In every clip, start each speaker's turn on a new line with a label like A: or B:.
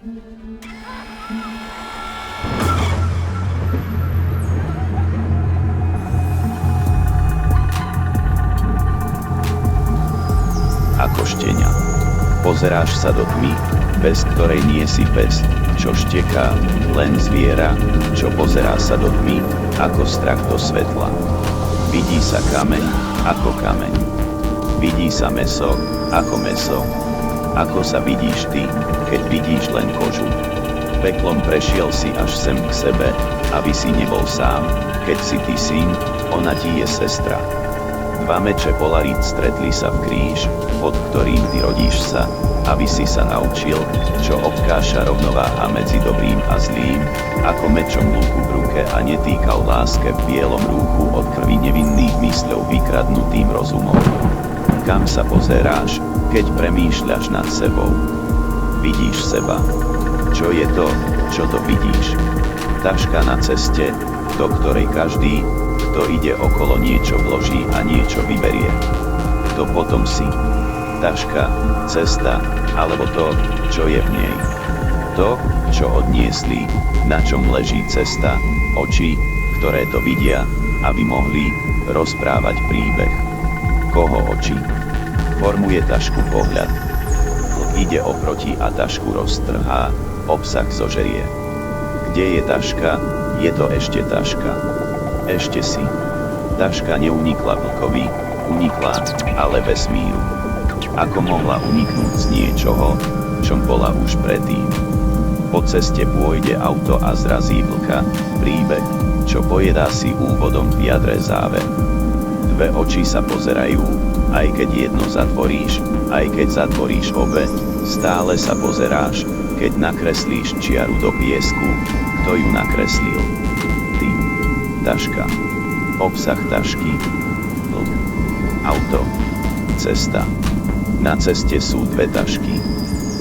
A: Ako šteňa. Pozeráš sa do tmy, bez ktorej nie si pes, čo šteká, len zviera, čo pozerá sa do tmy, ako strach do svetla. Vidí sa kameň, ako kameň. Vidí sa mäso, ako mäso. Ako sa vidíš ty, keď vidíš len kožu. Peklom prešiel si až sem k sebe, aby si nebol sám, keď si ty syn, ona ti je sestra. Dva meče Polarit stretli sa v kríž, pod ktorým ty rodíš sa, aby si sa naučil, čo obkáša rovnováha medzi dobrým a zlým, ako mečom lúku v ruke a netýkal láske v bielom rúchu od krvi nevinných mysľov vykradnutým rozumom. Kam sa pozeráš, keď premýšľaš nad sebou? Vidíš seba. Čo je to, čo to vidíš? Taška na ceste, do ktorej každý, kto ide okolo, niečo vloží a niečo vyberie. Kto potom si? Taška, cesta, alebo to, čo je v nej. To, čo odniesli, na čom leží cesta, oči, ktoré to vidia, aby mohli rozprávať príbeh. Koho oči? Formuje tašku pohľad. Ide oproti a tašku roztrhá, obsah zožerie. Kde je taška, je to ešte taška. Ešte si. Taška neunikla vlkovi, unikla, ale vesmíru. Ako mohla uniknúť z niečoho, čom bola už predtým. Po ceste pôjde auto a zrazí vlka, príbeh, čo pojedá si úvodom v jadre záver. Dve oči sa pozerajú, aj keď jedno zatvoríš, aj keď zatvoríš obe, stále sa pozeráš, keď nakreslíš čiaru do piesku, kto ju nakreslil? Ty. Taška. Obsah tašky. Vlk. Auto. Cesta. Na ceste sú dve tašky.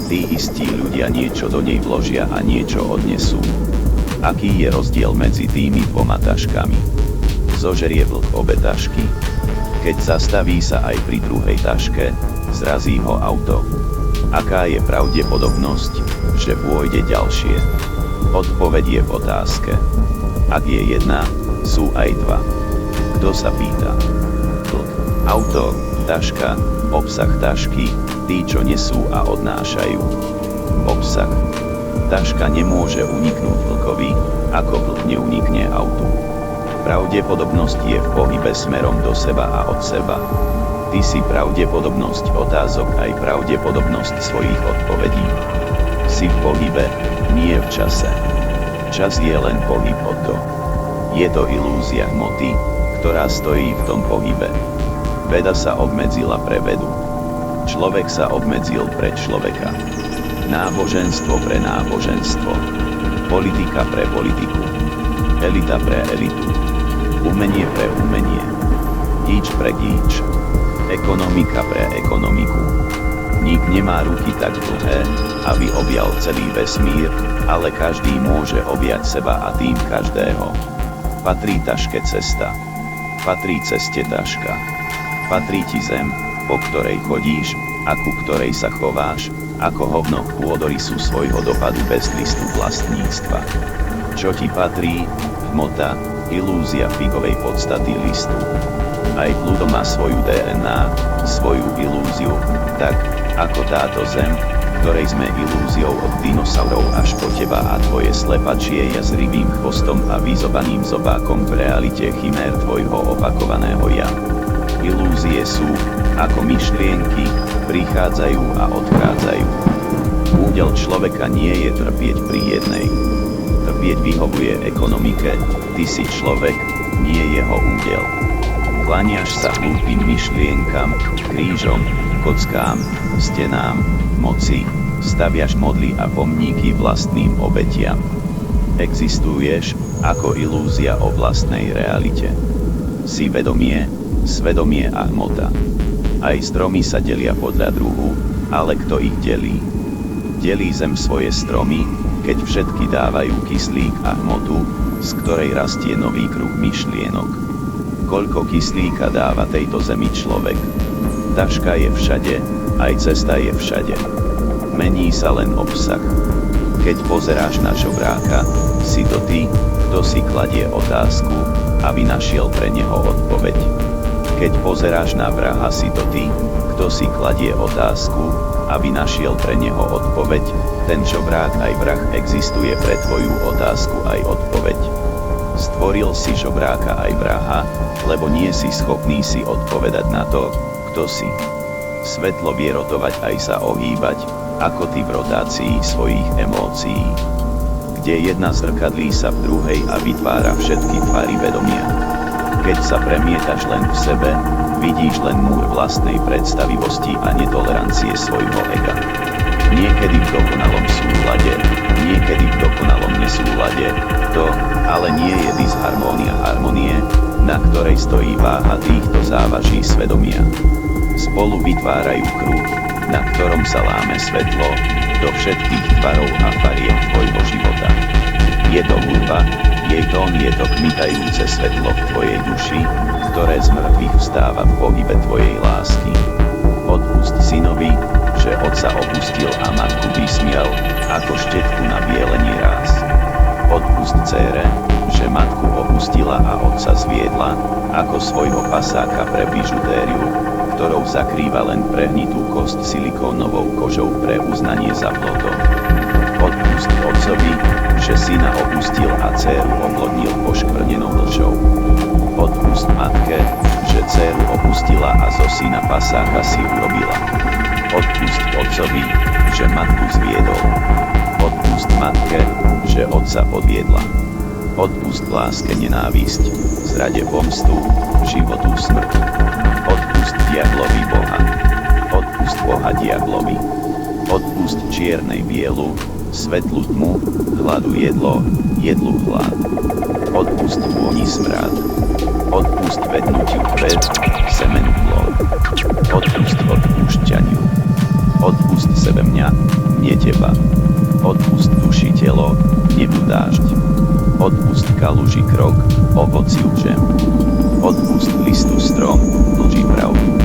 A: Tí istí ľudia niečo do nej vložia a niečo odnesú. Aký je rozdiel medzi tými dvoma taškami? Zožerie vlk obe tašky? Keď zastaví sa aj pri druhej taške, zrazí ho auto. Aká je pravdepodobnosť, že pôjde ďalšie? Odpoveď je v otázke. Ak je jedna, sú aj dva. Kto sa pýta? Vlk. Auto, taška, obsah tašky, tí, čo nesú a odnášajú. Obsah. Taška nemôže uniknúť vlkovi, ako vlk neunikne autu. Pravdepodobnosť je v pohybe smerom do seba a od seba. Ty si pravdepodobnosť otázok aj pravdepodobnosť svojich odpovedí. Si v pohybe, nie v čase. Čas je len pohyb od to. Je to ilúzia hmoty, ktorá stojí v tom pohybe. Veda sa obmedzila pre vedu. Človek sa obmedzil pre človeka. Náboženstvo pre náboženstvo. Politika pre politiku. Elita pre elitu. Umenie pre umenie. Gíč pre gíč. Ekonomika pre ekonomiku. Nik nemá ruky tak dlhé, aby objal celý vesmír, ale každý môže objať seba a tým každého. Patrí taške cesta. Patrí ceste taška. Patrí ti zem, po ktorej chodíš, a ku ktorej sa chováš, ako hovno k pôdorysu svojho dopadu bez listu vlastníctva. Čo ti patrí? Hmota, ilúzia figovej podstaty listu. Aj plúdo má svoju DNA, svoju ilúziu, tak, ako táto zem, ktorej sme ilúziou od dinosaurov až po teba a tvoje slepačie ja s rybým chvostom a vyzobaným zobákom v realite chimér tvojho opakovaného ja. Ilúzie sú, ako myšlienky, prichádzajú a odchádzajú. Údel človeka nie je trpieť pri jednej. Trpieť vyhovuje ekonomike, ty si človek, nie jeho údel. Kláňaš sa hlúpým myšlienkam, krížom, kockám, stenám, moci, staviaš modly a pomníky vlastným obetiam. Existuješ, ako ilúzia o vlastnej realite. Si vedomie, svedomie a hmota. Aj stromy sa delia podľa druhu, ale kto ich delí? Delí zem svoje stromy, keď všetky dávajú kyslík a hmotu, z ktorej rastie nový kruh myšlienok. Koľko kyslíka dáva tejto zemi človek? Taška je všade, aj cesta je všade. Mení sa len obsah. Keď pozeráš na žobráka, si to ty, kto si kladie otázku, aby našiel pre neho odpoveď. Keď pozeráš na vraha, si to ty, kto si kladie otázku, aby našiel pre neho odpoveď. Ten žobrák aj vrah existuje pre tvoju otázku aj odpoveď. Stvoril si žobráka aj vraha, lebo nie si schopný si odpovedať na to, kto si. Svetlo vie rotovať aj sa ohýbať, ako ty v rotácii svojich emócií. Kde jedna zrkadlí sa v druhej a vytvára všetky tvary vedomia. Keď sa premietaš len v sebe, vidíš len múr vlastnej predstavivosti a netolerancie svojho ega. Niekedy v dokonalom súlade, niekedy v dokonalom nesúlade, to ale nie je disharmónia harmonie, na ktorej stojí váha týchto závaží svedomia. Spolu vytvárajú kruh, na ktorom sa láme svetlo do všetkých tvarov a farieb tvojho života. Je to hudba, jej tón je to kmitajúce svetlo v tvojej duši, ktoré z mŕtvych vstáva v pohybe tvojej lásky. Odpust synovi, že otca opustil a matku vysmial, ako štetku na bielení ráz. Odpust dcére, že matku opustila a otca zviedla, ako svojho pasáka pre bižutériu, ktorou zakrýva len prehnitú kosť silikónovou kožou pre uznanie za plotom. Odpust otcovi, že syna opustil a dcéru oplodnil poškvrnenou lžou. Odpust matke, že dcéru opustila a zo syna pasáka si urobila. Odpust otcovi, že matku zviedol. Odpust matke, že otca podviedla. Odpust láske nenávisť, zrade pomstu, životu smrť. Odpust diablovi Boha. Odpust Boha diablovi. Odpust čiernej bielu, svetlu tmu, hladu jedlo, jedlu hlad. Odpust vôni smrad. Odpust vednutiu ved, semenu plod. Odpust odpúšťaniu. Odpust sebe mňa, nie teba. Odpust duši telo, nebu dážď. Odpust kaluži krok, ovociu žem. Odpust listu strom, lži pravdu.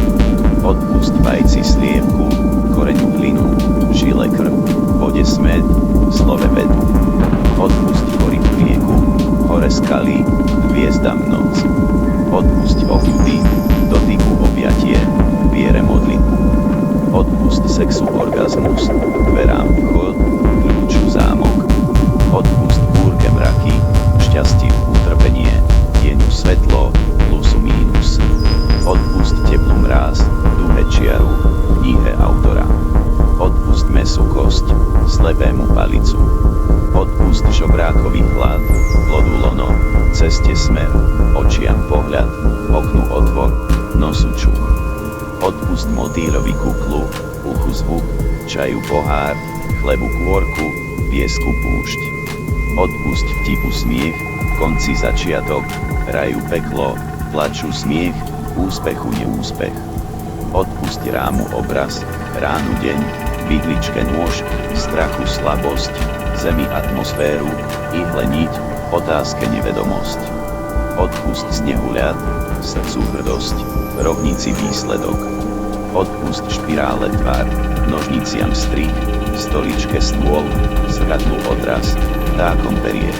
A: Odpust vajci sliepku, koreňu plynu, žile krv, vode smed, slove vedu. Odpust korytu rieku, hore skaly, hviezdam noc. Odpust ochuty, dotyku objatie, viere modlitbu. Odpust sexu orgazmus, dverám vchod, kľúču zámok. Odpust búrke mraky, šťastiu utrpenie, tieňu svetlo, plusu mínus. Odpust teplu mráz, duhe čiaru, knihe autora. Odpust mesu kosť, slepému palicu. Odpust žobrákovi hlad, plodu lono, ceste smer, očiam pohľad, oknu otvor, nosu čuch. Odpust motýlovi kuklu, uchu zvuk, čaju pohár, chlebu kôrku, piesku púšť. Odpust vtipu smiech, konci začiatok, raju peklo, plaču smiech, úspechu neúspech. Odpust rámu obraz, ránu deň, vidličke nôž, strachu slabosť, zemi atmosféru, ihle niť, otázke nevedomosť. Odpust snehu ľad, srdcu hrdosť, rovnici výsledok. Odpust špirále tvar, nožniciam strih, stoličke stôl, zrkadlu odraz, vtákom perie.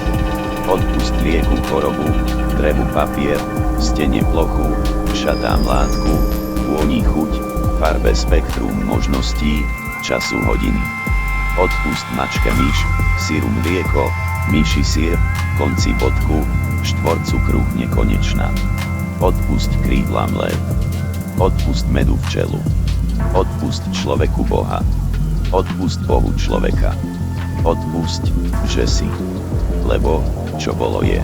A: Odpust lieku chorobu, drevu papier, stene plochu, šatám látku, vôni chuť, farbe spektrum možností, času hodiny. Odpust mačke myš, syru mlieko, myši syr, konci bodku, štvorcu kruh nekonečná. Odpust krídlam lev. Odpust medu včelu. Odpust človeku Boha. Odpust Bohu človeka. Odpust, že si. Lebo, čo bolo je.